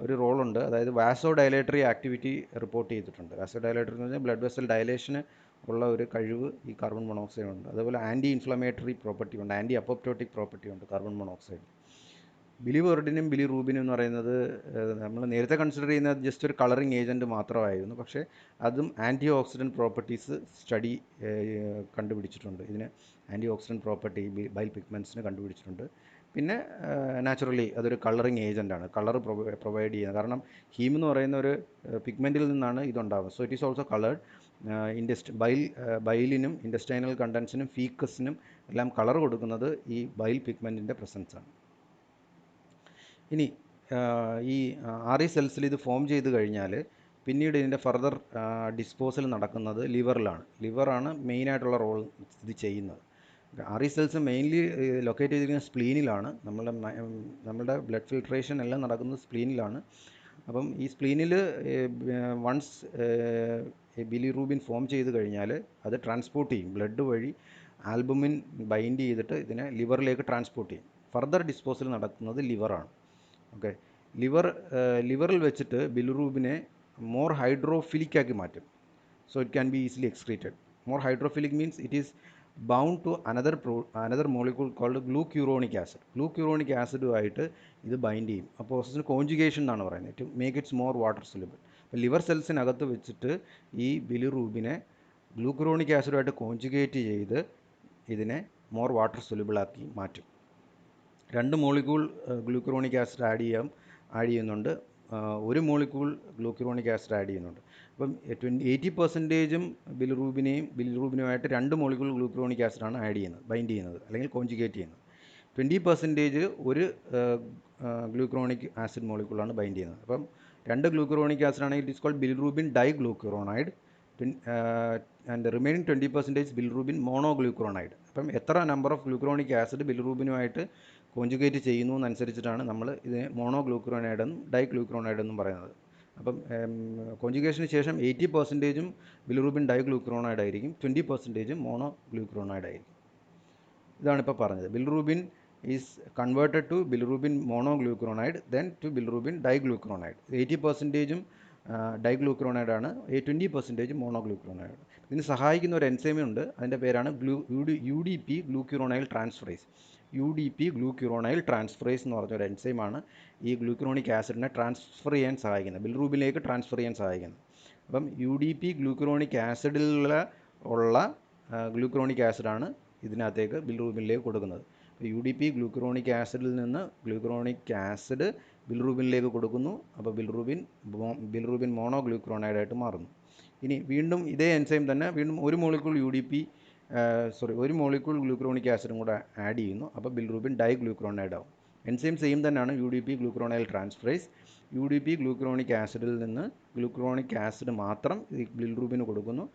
ഒരു റോളുണ്ട്. അതായത് വാസോ ഡയലേറ്ററി ആക്ടിവിറ്റി റിപ്പോർട്ട് ചെയ്തിട്ടുണ്ട്. വാസോ ഡയലേറ്ററി എന്ന് പറഞ്ഞാൽ ബ്ലഡ് വെസൽ ഡയലേഷന് ഉള്ള ഒരു കഴിവ് ഈ കാർബൺ മോണോക്സൈഡ് ഉണ്ട്. അതുപോലെ ആൻറ്റി ഇൻഫ്ലമേറ്ററി പ്രോപ്പർട്ടി ഉണ്ട്, ആൻറ്റി അപ്പോപ്റ്റോട്ടിക് പ്രോപ്പർട്ടി ഉണ്ട് കാർബൺ മോണോക്സൈഡ്. ബിലിവെർഡിനും ബിലിറൂബിനും എന്ന് പറയുന്നത് നമ്മൾ നേരത്തെ കൺസിഡർ ചെയ്യുന്നത് ജസ്റ്റ് ഒരു കളറിങ് ഏജൻറ്റ് മാത്രമായിരുന്നു. പക്ഷേ അതും ആൻറ്റി ഓക്സിഡൻറ്റ് പ്രോപ്പർട്ടീസ് സ്റ്റഡി കണ്ടുപിടിച്ചിട്ടുണ്ട്. ഇതിന് ആൻറ്റി ഓക്സിഡൻറ്റ് പ്രോപ്പർട്ടി ബൈൽ പിഗ്മെൻറ്റ്സിന് കണ്ടുപിടിച്ചിട്ടുണ്ട്. പിന്നെ നാച്ചുറലി അതൊരു കളറിങ് ഏജൻറ്റാണ്, കളർ പ്രൊവൈഡ് ചെയ്യുന്നത്. കാരണം ഹീം എന്ന് പറയുന്ന ഒരു പിഗ്മെൻറ്റിൽ നിന്നാണ് ഇതുണ്ടാകുന്നത്. So it is also coloured. ബൈലിനും ഇൻഡസ്റ്റൈനൽ കണ്ടൻസിനും ഫീക്കസിനും എല്ലാം കളർ കൊടുക്കുന്നത് ഈ ബൈൽ പിഗ്മെൻറ്റിൻ്റെ പ്രസൻസാണ്. ഇനി ഈ RE സെൽസിൽ ഇത് ഫോം ചെയ്ത് കഴിഞ്ഞാൽ പിന്നീട് ഇതിൻ്റെ ഫർദർ ഡിസ്പോസൽ നടക്കുന്നത് ലിവറിലാണ്. ലിവറാണ് മെയിനായിട്ടുള്ള റോൾ ഇത് ചെയ്യുന്നത്. RE സെൽസ് മെയിൻലി ലൊക്കേറ്റ് ചെയ്തിരിക്കുന്ന സ്പ്ലീനിലാണ്. നമ്മളുടെ ബ്ലഡ് ഫിൽട്രേഷൻ എല്ലാം നടക്കുന്നത് സ്പ്ലീനിലാണ്. അപ്പം ഈ സ്പ്ലീനിൽ വൺസ് ബിലിറൂബിൻ ഫോം ചെയ്ത് കഴിഞ്ഞാൽ അത് ട്രാൻസ്പോർട്ട് ചെയ്യും, ബ്ലഡ് വഴി ആൽബുമിൻ ബൈൻഡ് ചെയ്തിട്ട് ഇതിനെ ലിവറിലേക്ക് ട്രാൻസ്പോർട്ട് ചെയ്യും. ഫർദർ ഡിസ്പോസൽ നടക്കുന്നത് ലിവറാണ്. ഓക്കെ. ലിവറിൽ വെച്ചിട്ട് ബിലിറൂബിനെ മോർ ഹൈഡ്രോഫിലിക് ആക്കി മാറ്റും. So it can be easily excreted. More hydrophilic means it is bound to another molecule called glucuronic acid. Glucuronic ആസിഡുമായിട്ട് ഇത് ബൈൻഡ് ചെയ്യും. ആ പ്രോസസ്സിന് കോൺജുഗേഷൻ എന്നാണ് പറയുന്നത്, to make it's more water soluble. അപ്പോൾ ലിവർ സെൽസിനകത്ത് വെച്ചിട്ട് ഈ ബിലിറൂബിനെ ഗ്ലൂക്യൂറോണിക് ആസിഡുമായിട്ട് കോൺജുഗേറ്റ് ചെയ്ത് ഇതിനെ മോർ വാട്ടർ സൊല്യൂബിളാക്കി മാറ്റും. 2 മോളിക്യൂൾ ഗ്ലൂക്യൂറോണിക് ആസിഡ് ആഡ് ചെയ്യുന്നുണ്ട്, 1 മോളിക്യൂൾ ഗ്ലൂക്യൂറോണിക് ആസിഡ് ആഡ് ചെയ്യുന്നുണ്ട്. അപ്പം 80% ബിലിറൂബിനുമായിട്ട് 2 മോളിക്യൂൾ ഗ്ലൂക്യൂറോണിക് ആസിഡാണ് ബൈൻഡ് ചെയ്യുന്നത് അല്ലെങ്കിൽ കോൺജുഗേറ്റ് ചെയ്യുന്നത്. 20% ഒരു ഗ്ലൂക്യൂറോണിക് ആസിഡ് മോളിക്യൂളാണ് ബൈൻഡ് ചെയ്യുന്നത്. അപ്പം 2 ഗ്ലൂക്യൂറോണിക് ആസിഡ് ആണെങ്കിൽ it is called bilirubin diglucuronide and remaining 20% bilirubin monoglucuronide. അപ്പം എത്ര നമ്പർ ഓഫ് ഗ്ലൂക്യൂറോണിക് ആസിഡ് ബിലിറൂബിനുമായിട്ട് കോൺജുഗേറ്റ് ചെയ്യുന്നു എന്നനുസരിച്ചിട്ടാണ് നമ്മൾ ഇതിനെ മോണോഗ്ലൂക്യൂറോണൈഡ് എന്നും ഡൈഗ്ലൂക്യൂറോണൈഡ് എന്നും പറയുന്നത്. അപ്പം കോഞ്ചുഗേഷന് ശേഷം 80% ബിലിറൂബിൻ ഡൈഗ്ലൂക്കറോണൈഡ് ആയിരിക്കും, 20% മോണോ ഗ്ലൂക്കറോണൈഡ് ആയിരിക്കും. ഇതാണ് ഇപ്പോൾ പറഞ്ഞത്. Bilirubin is converted to bilirubin monoglucuronide then to bilirubin diglucuronide. 80% diglucuronide ആണ്, 20% മോണോഗ്ലൂക്കറോണൈഡ്. ഇതിന് സഹായിക്കുന്ന ഒരു എൻസൈം ഉണ്ട്, അതിൻ്റെ പേരാണ് UDP glucuronyl transferase. UDP glucuronyl transferase എന്ന് പറഞ്ഞൊരു എൻസൈമാണ് ഈ ഗ്ലൂക്യൂറോണിക് ആസിഡിനെ ട്രാൻസ്ഫർ ചെയ്യാൻ സഹായിക്കുന്നത്, ബിലിറൂബിനിലേക്ക് ട്രാൻസ്ഫർ ചെയ്യാൻ സഹായിക്കുന്നത്. അപ്പം UDP ഗ്ലൂക്യൂറോണിക് ആസിഡിലുള്ള ഗ്ലൂക്യൂറോണിക് ആസിഡാണ് ഇതിനകത്തേക്ക് ബിലിറൂബിനിലേക്ക് കൊടുക്കുന്നത്. അപ്പോൾ UDP ഗ്ലൂക്യൂറോണിക് ആസിഡിൽ നിന്ന് ഗ്ലൂക്യൂറോണിക് ആസിഡ് ബിലിറൂബിനിലേക്ക് കൊടുക്കുന്നു. അപ്പോൾ ബിലിറൂബിൻ മോണോ ഗ്ലൂക്യൂറോണൈഡായിട്ട് മാറുന്നു. ഇനി വീണ്ടും ഇതേ എൻസൈം തന്നെ വീണ്ടും ഒരു മോളിക്യൂൾ ഒരു മോളിക്യൂൾ ഗ്ലൂക്യൂറോണിക് ആസിഡും കൂടെ ആഡ് ചെയ്യുന്നു. അപ്പോൾ ബിലിറൂബിൻ ഡൈഗ്ലൂക്യൂറോണൈഡ് ആവും. എൻസൈം സെയിം തന്നെയാണ്, UDP ഗ്ലൂക്യൂറോണൈൽ ട്രാൻസ്ഫറേസ്. UDP ഗ്ലൂക്യൂറോണിക് ആസിഡിൽ നിന്ന് ഗ്ലൂക്യൂറോണിക് ആസിഡ് മാത്രം ഈ ബിലിറൂബിന് കൊടുക്കുന്നു,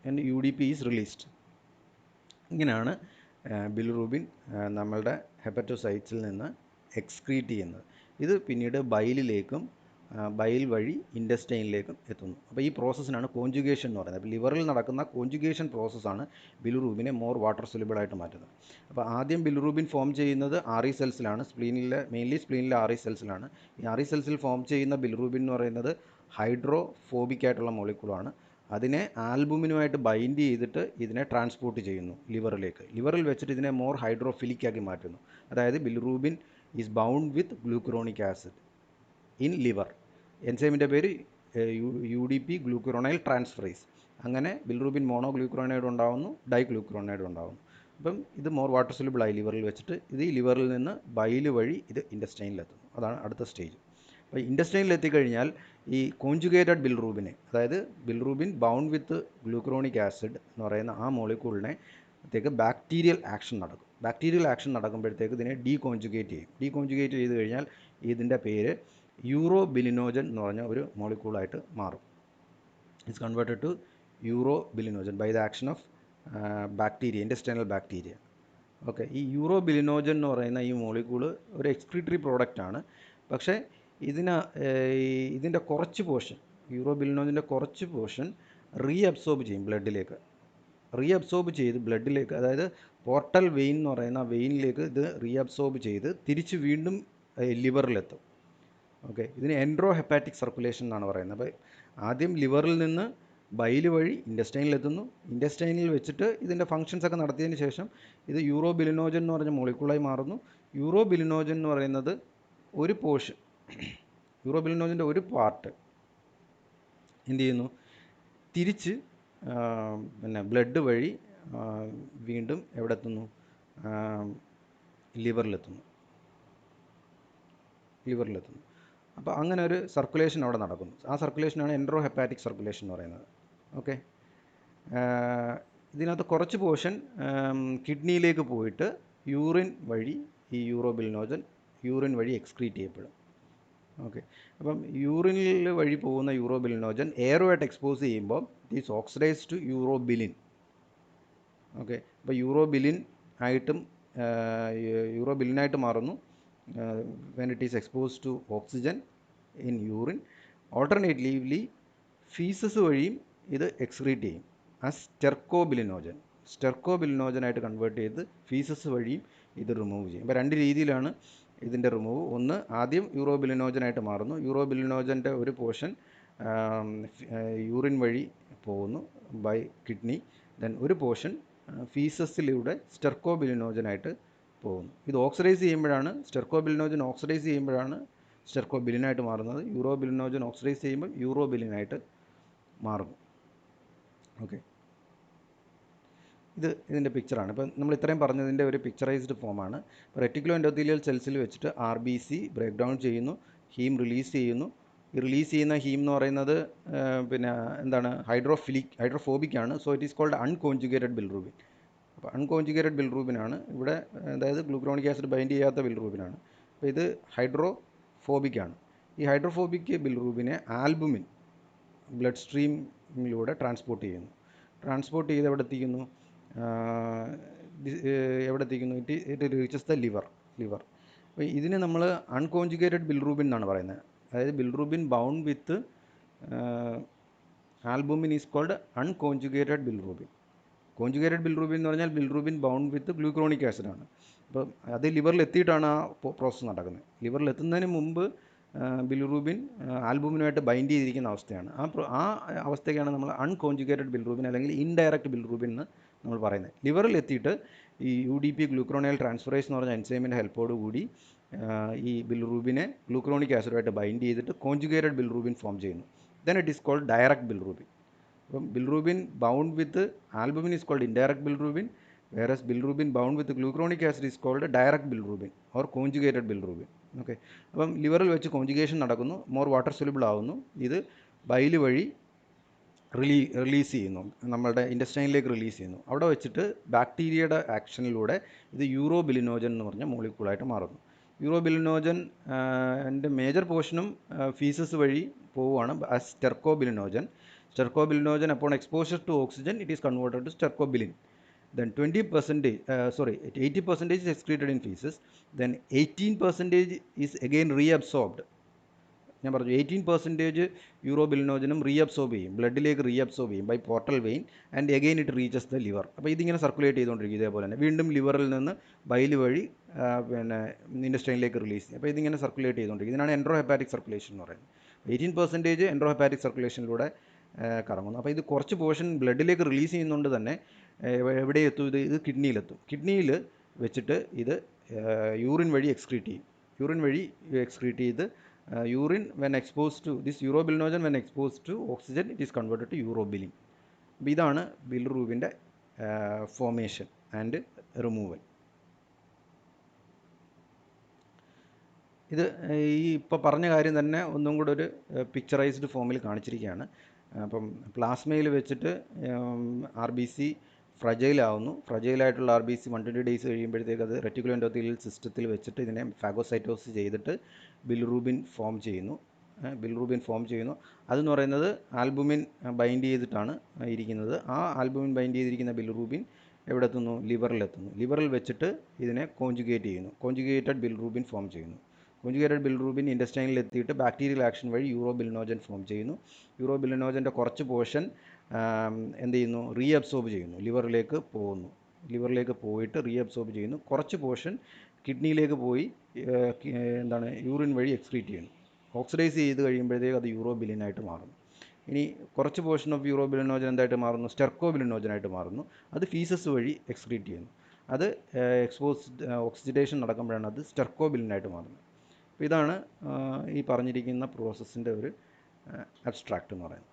ആൻഡ് UDP ഈസ് റിലീസ്ഡ്. ഇങ്ങനെയാണ് ബിലിറൂബിൻ നമ്മളുടെ ഹെപ്പറ്റോസൈറ്റ്സിൽ നിന്ന് എക്സ്ക്രീറ്റ് ചെയ്യുന്നത്. ഇത് പിന്നീട് ബൈലിലേക്കും ബൈൽ വഴി ഇൻറ്റസ്റ്റൈനിലേക്കും എത്തുന്നു. അപ്പോൾ ഈ പ്രോസസ്സിനാണ് കോഞ്ചുഗേഷൻ എന്ന് പറയുന്നത്. അപ്പോൾ ലിവറിൽ നടക്കുന്ന കോഞ്ചുഗേഷൻ പ്രോസസ്സാണ് ബിലിറൂബിനെ മോർ വാട്ടർ സൊല്യൂബിളായിട്ട് മാറ്റുന്നത്. അപ്പോൾ ആദ്യം ബിലിറൂബിൻ ഫോം ചെയ്യുന്നത് RE സെൽസിലാണ്, മെയിൻലി സ്പ്ലീനിലെ RE സെൽസിലാണ്. ഈ RE സെൽസിൽ ഫോം ചെയ്യുന്ന ബിലിറൂബിൻ എന്ന് പറയുന്നത് ഹൈഡ്രോഫോബിക് ആയിട്ടുള്ള മോളിക്യൂളാണ്. അതിനെ ആൽബുമിനുമായിട്ട് ബൈൻഡ് ചെയ്തിട്ട് ഇതിനെ ട്രാൻസ്പോർട്ട് ചെയ്യുന്നു ലിവറിലേക്ക്. ലിവറിൽ വെച്ചിട്ട് ഇതിനെ മോർ ഹൈഡ്രോഫിലിക് ആക്കി മാറ്റുന്നു. അതായത് bilirubin is bound with glucuronic acid in liver. എൻസൈമിൻ്റെ പേര് UDP ഗ്ലൂക്യൂറോണൈൽ ട്രാൻസ്ഫറേസ്. അങ്ങനെ ബിലിറൂബിൻ മോണോ ഗ്ലൂക്യൂറോണൈഡ് ഉണ്ടാകുന്നു, ഡൈഗ്ലൂക്യൂറോണൈഡ് ഉണ്ടാകുന്നു. അപ്പം ഇത് മോർ വാട്ടർ സൊല്യൂബിളായി ലിവറിൽ വെച്ചിട്ട് ഇത് ഈ ലിവറിൽ നിന്ന് ബൈൽ വഴി ഇത് ഇൻറ്റസ്റ്റൈനിലെത്തുന്നു. അതാണ് അടുത്ത സ്റ്റേജ്. അപ്പോൾ ഇൻറ്റസ്റ്റൈനിൽ എത്തിക്കഴിഞ്ഞാൽ ഈ കോഞ്ചുഗേറ്റഡ് ബിലിറൂബിനെ, അതായത് bilirubin bound with glucuronic acid എന്ന് പറയുന്ന ആ മോളിക്യൂളിനെ ത്തേക്ക് ബാക്ടീരിയൽ ആക്ഷൻ നടക്കും. ബാക്ടീരിയൽ ആക്ഷൻ നടക്കുമ്പോഴത്തേക്ക് ഇതിനെ ഡീകോഞ്ചുഗേറ്റ് ചെയ്യും. ഡീകോഞ്ചുഗേറ്റ് ചെയ്ത് കഴിഞ്ഞാൽ ഇതിൻ്റെ പേര് യൂറോബിലിനോജൻ എന്ന് പറഞ്ഞ ഒരു മോളിക്യൂളായിട്ട് മാറും. It's converted to urobilinogen by the action of bacteria, intestinal bacteria. Okay, ഈ യൂറോബിലിനോജൻ എന്ന് പറയുന്ന ഈ മോളിക്യൂള് ഒരു എക്സ്ക്രീറ്ററി പ്രോഡക്റ്റാണ്. പക്ഷേ ഇതിൻ്റെ കുറച്ച് പോർഷൻ, യൂറോബിലിനോജൻ്റെ കുറച്ച് പോർഷൻ റീഅബ്സോർബ് ചെയ്യും ബ്ലഡിലേക്ക്. റീഅബ്സോർബ് ചെയ്ത് ബ്ലഡിലേക്ക്, അതായത് പോർട്ടൽ വെയിൻ എന്ന് പറയുന്ന വെയിനിലേക്ക് ഇത് റീഅബ്സോർബ് ചെയ്ത് തിരിച്ച് വീണ്ടും ലിവറിലെത്തും. ഓക്കെ, ഇതിന് എൻട്രോ ഹെപ്പാറ്റിക് സർക്കുലേഷൻ എന്നാണ് പറയുന്നത്. അപ്പോൾ ആദ്യം ലിവറിൽ നിന്ന് ബൈൽ വഴി ഇൻറ്റസ്റ്റൈനിലെത്തുന്നു. ഇൻറ്റസ്റ്റൈനിൽ വെച്ചിട്ട് ഇതിൻ്റെ ഫങ്ഷൻസ് ഒക്കെ നടത്തിയതിന് ശേഷം ഇത് യൂറോബിലിനോജൻ എന്ന് പറഞ്ഞ മോളിക്യൂളായി മാറുന്നു. യൂറോബിലിനോജൻ എന്ന് പറയുന്നത് ഒരു പോർഷൻ, യൂറോബിലിനോജൻ്റെ ഒരു പാർട്ട് എന്ത് ചെയ്യുന്നു, തിരിച്ച് ബ്ലഡ് വഴി വീണ്ടും എവിടെ എത്തുന്നു, ലിവറിലെത്തുന്നു. അപ്പോൾ അങ്ങനെ ഒരു സർക്കുലേഷൻ അവിടെ നടക്കുന്നു. ആ സർക്കുലേഷനാണ് എൻട്രോ ഹെപ്പാറ്റിക് സർക്കുലേഷൻ എന്ന് പറയുന്നത്. ഓക്കെ, ഇതിനകത്ത് കുറച്ച് പോർഷൻ കിഡ്നിയിലേക്ക് പോയിട്ട് യൂറിൻ വഴി ഈ യൂറോബിലിനോജൻ യൂറിൻ വഴി എക്സ്ക്രീറ്റ് ചെയ്യപ്പെടും. ഓക്കെ, അപ്പം യൂറിനിൽ വഴി പോകുന്ന യൂറോബിലിനോജൻ എയറുമായിട്ട് എക്സ്പോസ് ചെയ്യുമ്പോൾ it is oxidise to urobilin. Okay, അപ്പോൾ യൂറോബിലിനായിട്ട് മാറുന്നു when it is exposed to oxygen in urine. Alternatively ഫീസസ് വഴിയും ഇത് എക്സ്ക്രീറ്റ് ചെയ്യും ആ സ്റ്റെർക്കോബിലിനോജൻ ആയിട്ട് കൺവേർട്ട് ചെയ്ത് ഫീസസ് വഴിയും ഇത് റിമൂവ് ചെയ്യും. അപ്പോൾ രണ്ട് രീതിയിലാണ് ഇതിൻ്റെ റിമൂവ്. ഒന്ന്, ആദ്യം യൂറോബിലിനോജനായിട്ട് മാറുന്നു, യൂറോബിലിനോജൻ്റെ ഒരു പോർഷൻ യൂറിൻ വഴി പോകുന്നു ബൈ കിഡ്നി, ദെൻ ഒരു പോർഷൻ ഫീസസിലൂടെ സ്റ്റെർക്കോബിലിനോജനായിട്ട് പോകുന്നു. ഇത് ഓക്സിഡൈസ് ചെയ്യുമ്പോഴാണ് സ്റ്റെർക്കോബിലിനായിട്ട് മാറുന്നത്. യൂറോബിലിനോജൻ ഓക്സിഡൈസ് ചെയ്യുമ്പോൾ യൂറോബിലിനായിട്ട് മാറുന്നു. ഓക്കെ, ഇതിൻ്റെ പിക്ചറാണ്. ഇപ്പം നമ്മൾ ഇത്രയും പറഞ്ഞതിൻ്റെ ഒരു പിക്ചറൈസ്ഡ് ഫോമാണ്. റെറ്റിക്കുലോ എൻഡോത്തീലിയൽ സെൽസിൽ വെച്ചിട്ട് RBC ബ്രേക്ക് ഡൗൺ ചെയ്യുന്നു, ഹീം റിലീസ് ചെയ്യുന്നു. ഈ റിലീസ് ചെയ്യുന്ന ഹീം എന്ന് പറയുന്നത് ഹൈഡ്രോഫോബിക് ആണ്. So it is called unconjugated bilirubin. അപ്പോൾ അൺകോഞ്ചുഗേറ്റഡ് ബിലിറൂബിനാണ് ഇവിടെ, അതായത് ഗ്ലൂക്രോണിക് ആസിഡ് ബൈൻഡ് ചെയ്യാത്ത ബിലിറൂബിനാണ്. അപ്പോൾ ഇത് ഹൈഡ്രോഫോബിക് ആണ്. ഈ ഹൈഡ്രോഫോബിക് ബിലിറൂബിനെ ആൽബുമിൻ ബ്ലഡ് സ്ട്രീമിലൂടെ ട്രാൻസ്പോർട്ട് ചെയ്ത് എവിടെ എത്തിക്കുന്നു, ഇറ്റ് റീച്ചസ് ദ ലിവർ. അപ്പോൾ ഇതിന് നമ്മൾ അൺകോഞ്ചുഗേറ്റഡ് ബിലിറൂബിൻ എന്നാണ് പറയുന്നത്. അതായത് bilirubin bound with albumin is called unconjugated bilirubin. Conjugated bilirubin എന്ന് പറഞ്ഞാൽ ബിൽറൂബിൻ ബൗണ്ട് വിത്ത് ഗ്ലൂക്രോണിക് ആസിഡാണ്. അപ്പോൾ അത് ലിവറിൽ എത്തിയിട്ടാണ് ആ പ്രോസസ്സ് നടക്കുന്നത്. ലിവറിൽ എത്തുന്നതിന് മുമ്പ് ബിൽറൂബിൻ ആൽബുമിനുമായിട്ട് ബൈൻഡ് ചെയ്തിരിക്കുന്ന അവസ്ഥയാണ്. ആ അവസ്ഥയ്ക്കാണ് നമ്മൾ അൺകോൺജുഗേറ്റഡ് ബിൽറൂബിൻ അല്ലെങ്കിൽ ഇൻഡയറക്റ്റ് ബിൽറൂബിൻ എന്ന് നമ്മൾ പറയുന്നത്. ലിവറിൽ എത്തിയിട്ട് ഈ UDP ഗ്ലൂക്രോണൈൽ ട്രാൻസ്ഫറേസ് എന്ന് പറഞ്ഞ എൻസൈമിൻ്റെ ഹെൽപ്പോട് കൂടി ഈ ബിൽറൂബിനെ ഗ്ലൂക്രോണിക് ആസിഡുമായിട്ട് ബൈൻഡ് ചെയ്തിട്ട് കോൺജുഗേറ്റഡ് ബിൽറൂബിൻ ഫോം ചെയ്യുന്നു. Then it is called direct bilirubin. അപ്പം bilirubin bound with albumin is called indirect bilirubin, whereas bilirubin bound with glucuronic acid is called direct bilirubin or conjugated bilirubin. Okay, അപ്പം ലിവറിൽ വെച്ച് conjugation നടക്കുന്നു, more water soluble ആവുന്നു, ഇത് bile വഴി release ചെയ്യുന്നു, നമ്മളുടെ ഇൻറ്റസ്റ്റൈനിലേക്ക് റിലീസ് ചെയ്യുന്നു. അവിടെ വെച്ചിട്ട് ബാക്ടീരിയയുടെ ആക്ഷനിലൂടെ ഇത് യൂറോബിലിനോജൻ എന്ന് പറഞ്ഞ മോളിക്യൂളായിട്ട് മാറുന്നു. യൂറോബിലിനോജൻ എൻ്റെ മേജർ പോർഷനും ഫീസസ് വഴി പോവുകയാണ് as സ്റ്റെർക്കോബിലിനോജൻ. Stercobilinogen upon exposure to oxygen, it is converted to stercobilin. Then 80% is excreted in feces. Then 18% is again reabsorbed. ഞാൻ പറഞ്ഞു 18% യൂറോബിലിനോജനും റീഅബ്സോർബ് ചെയ്യും, ബ്ലഡിലേക്ക് റീഅബ്സോർബ് ചെയ്യും by portal vein and again it reaches the liver. അപ്പോൾ ഇതിങ്ങനെ circulate ചെയ്തുകൊണ്ടിരിക്കും. ഇതേപോലെ തന്നെ വീണ്ടും ലിവറിൽ നിന്ന് ബൈല് വഴി പിന്നെ ഇൻറ്റസ്റ്റൈനിലേക്ക് റിലീസ് ചെയ്യും. അപ്പോൾ ഇതിങ്ങനെ സർക്കുലേറ്റ് ചെയ്തുകൊണ്ടിരിക്കും. ഇതിനാണ് എൻട്രോ ഹെപ്പാറ്റിക് സർക്കുലേഷൻ എന്ന് പറയുന്നത്. 18% എൻട്രോ ഹെപ്പാറ്റിക് സർക്കുലേഷനിലൂടെ കറങ്ങുന്നു. അപ്പോൾ ഇത് കുറച്ച് പോർഷൻ ബ്ലഡിലേക്ക് റിലീസ് ചെയ്യുന്നതുകൊണ്ട് തന്നെ എവിടെ എത്തും, ഇത് കിഡ്നിയിലെത്തും. കിഡ്നിയിൽ വെച്ചിട്ട് ഇത് യൂറിൻ വഴി എക്സ്ക്രീറ്റ് ചെയ്യും. യൂറിൻ വഴി എക്സ്ക്രീറ്റ് ചെയ്ത് urine when exposed to this urobilinogen when exposed to oxygen, it is converted to urobilin. അപ്പോൾ ഇതാണ് ബിൽറൂബിൻ്റെ ഫോർമേഷൻ ആൻഡ് റിമൂവൽ. ഇത് ഈ ഇപ്പോൾ പറഞ്ഞ കാര്യം തന്നെ ഒന്നും കൂടെ ഒരു പിക്ചറൈസ്ഡ് ഫോമിൽ കാണിച്ചിരിക്കുകയാണ്. അപ്പം പ്ലാസ്മയിൽ വെച്ചിട്ട് RBC ഫ്രജൈലാവുന്നു. ഫ്രജൈലായിട്ടുള്ള RBC 120 ഡേയ്സ് കഴിയുമ്പോഴത്തേക്ക് അത് റെറ്റിക്കുലർ എൻഡോത്തീലിയൽ സിസ്റ്റത്തിൽ വെച്ചിട്ട് ഇതിനെ ഫാഗോസൈറ്റോസ് ചെയ്തിട്ട് ബിൽറൂബിൻ ഫോം ചെയ്യുന്നു. അതെന്ന് പറയുന്നത് ആൽബുമിൻ ബൈൻഡ് ചെയ്തിട്ടാണ് ഇരിക്കുന്നത്. ആ ആൽബുമിൻ ബൈൻഡ് ചെയ്തിരിക്കുന്ന ബിൽറൂബിൻ എവിടെ എത്തുന്നു? ലിവറിലെത്തുന്നു. ലിവറിൽ വെച്ചിട്ട് ഇതിനെ കോൺജുഗേറ്റ് ചെയ്യുന്നു. കോൺജുഗേറ്റഡ് ബിൽറൂബിൻ ഫോം ചെയ്യുന്നു. കോൺജുഗേറ്റഡ് ബിൽറൂബിൻ ഇൻറ്റസ്റ്റൈനിൽ എത്തിയിട്ട് ബാക്ടീരിയൽ ആക്ഷൻ വഴി യൂറോബിലിനോജൻ ഫോം ചെയ്യുന്നു. യൂറോബിലിനോജൻ്റെ കുറച്ച് പോർഷൻ എന്ത് ചെയ്യുന്നു? റീഅബ്സോർബ് ചെയ്യുന്നു, ലിവറിലേക്ക് പോകുന്നു. ലിവറിലേക്ക് പോയിട്ട് റീഅബ്സോർബ് ചെയ്യുന്നു. കുറച്ച് പോർഷൻ കിഡ്നിയിലേക്ക് പോയി യൂറിൻ വഴി എക്സ്ക്രീറ്റ് ചെയ്യുന്നു. ഓക്സിഡൈസ് ചെയ്ത് കഴിയുമ്പോഴത്തേക്ക് അത് യൂറോബിലിനായിട്ട് മാറുന്നു. ഇനി കുറച്ച് പോർഷൻ ഓഫ് യൂറോബിലിനോജൻ എന്തായിട്ട് മാറുന്നു? സ്റ്റെർക്കോബിലിനോജനായിട്ട് മാറുന്നു. അത് ഫീസസ് വഴി എക്സ്ക്രീറ്റ് ചെയ്യുന്നു. അത് ഓക്സിഡേഷൻ നടക്കുമ്പോഴാണ് അത് സ്റ്റെർക്കോബിലിനായിട്ട് മാറുന്നത്. അപ്പോൾ ഇതാണ് ഈ പറഞ്ഞിരിക്കുന്ന പ്രോസസ്സിൻ്റെ ഒരു അബ്സ്ട്രാക്റ്റ് എന്ന് പറയുന്നത്.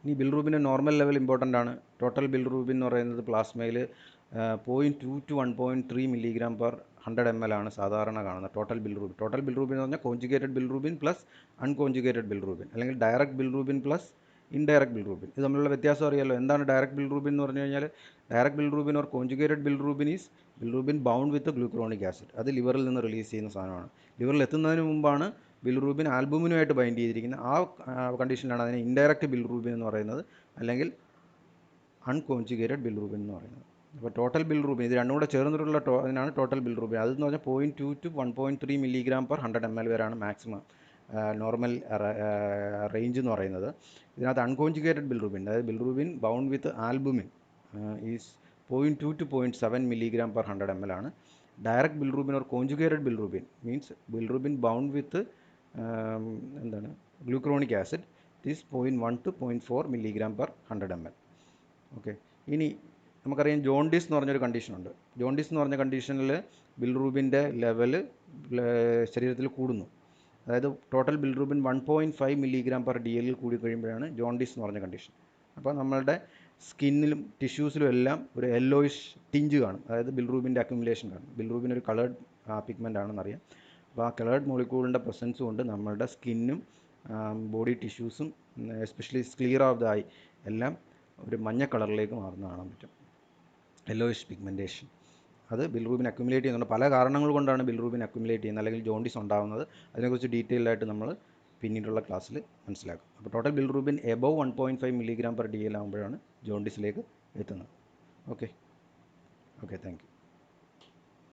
ഇനി ബിൽറൂബിൻ്റെ നോർമൽ ലെവൽ ഇമ്പോർട്ടൻ്റ് ആണ്. ടോട്ടൽ ബിൽറൂബിൻ എന്ന് പറയുന്നത് പ്ലാസ്മയിൽ 0.2 to 1.3 mg/100 ml ആണ് സാധാരണ കാണുന്നത് ടോട്ടൽ ബിൽറൂബിൻ. ടോട്ടൽ ബിൽറൂബിൻ എന്ന് പറഞ്ഞാൽ conjugated bilirubin plus unconjugated bilirubin അല്ലെങ്കിൽ direct bilirubin plus indirect bilirubin. ഇത് തമ്മിലുള്ള വ്യത്യാസം അറിയാമല്ലോ. എന്താണ് ഡയറക്റ്റ് ബിൽറൂബിൻ എന്ന് പറഞ്ഞു കഴിഞ്ഞാൽ direct bilirubin or conjugated bilirubin is bilirubin bound with glucuronic acid. അത് ലിവറിൽ നിന്ന് റിലീസ് ചെയ്യുന്ന സാധനമാണ്. ലിവറിൽ എത്തുന്നതിന് മുമ്പാണ് ബിൽറൂബിൻ ആൽബുമിനുമായിട്ട് ബൈൻഡ് ചെയ്തിരിക്കുന്നത്. ആ കണ്ടീഷനിലാണ് അതിനെ ഇൻഡയറക്റ്റ് ബിൽറൂബിൻ എന്ന് പറയുന്നത് അല്ലെങ്കിൽ അൺകോൺജുഗേറ്റഡ് ബിൽറൂബിൻ എന്ന് പറയുന്നത്. അപ്പോൾ ടോട്ടൽ ബിൽറൂബിൻ ഇത് രണ്ടും കൂടെ ചേർന്നിട്ടുള്ള അതിനാണ് ടോട്ടൽ ബിൽറൂബിൻ. അതെന്ന് പറഞ്ഞാൽ 0.2 to 1.3 mg/100 ml വരെയാണ് മാക്സിമം നോർമൽ റേഞ്ച് എന്ന് പറയുന്നത്. ഇതിനകത്ത് അൺകോൺജുഗേറ്റഡ് ബിൽറൂബിൻ, അതായത് bilirubin bound with albumin is 0.2 to 0.7 mg/100 ml ആണ്. Direct bilirubin or conjugated bilirubin means bilirubin bound with glucuronic acid is 0.1 to 0.4 mg/100 ml. Okay, ഇനി നമുക്കറിയാം jaundice എന്ന് പറഞ്ഞൊരു കണ്ടീഷനുണ്ട്. ജോണ്ടിസ് എന്ന് പറഞ്ഞ കണ്ടീഷനിൽ ബിൽറൂബിൻ്റെ ലെവല് ശരീരത്തിൽ കൂടുന്നു. അതായത് ടോട്ടൽ ബിൽറൂബിൻ 1.5 mg/dl കൂടി കഴിയുമ്പോഴാണ് ജോണ്ടിസ് എന്ന് പറഞ്ഞ കണ്ടീഷൻ. അപ്പോൾ നമ്മളുടെ സ്കിന്നിലും ടിഷ്യൂസിലും എല്ലാം ഒരു യെല്ലോയിഷ് ടിഞ്ച് കാണും. അതായത് ബിൽറൂബിൻ്റെ അക്യുമുലേഷൻ കാണും. ബിൽറൂബിൻ ഒരു കളേർഡ് പിഗ്മെൻ്റ് ആണെന്നറിയാം. അപ്പോൾ ആ കളേർഡ് മോളിക്യൂളിൻ്റെ പ്രസൻസ് കൊണ്ട് നമ്മളുടെ സ്കിന്നും ബോഡി ടിഷ്യൂസും especially sclera of the eye എല്ലാം ഒരു മഞ്ഞ കളറിലേക്ക് മാറുന്ന കാണാൻ പറ്റും. യെല്ലോയിഷ് പിഗ്മെൻറ്റേഷൻ അത് ബിൽറൂബിൻ അക്യുമുലേറ്റ് ചെയ്യുന്നുണ്ട്. പല കാരണങ്ങൾ കൊണ്ടാണ് ബിൽറൂബിൻ അക്യുമുലേറ്റ് ചെയ്യുന്നത് അല്ലെങ്കിൽ ജോണ്ടിസ് ഉണ്ടാകുന്നത്. അതിനെക്കുറിച്ച് ഡീറ്റെയിൽ ആയിട്ട് നമ്മൾ പിന്നീടുള്ള ക്ലാസ്സിൽ മനസ്സിലാക്കും. അപ്പോൾ ടോട്ടൽ ബിൽറൂബിൻ എബവ് 1.5 mg/dl ആകുമ്പോഴാണ് ജോണ്ടിസിലേക്ക് എത്തുന്നത്. Okay, thank you.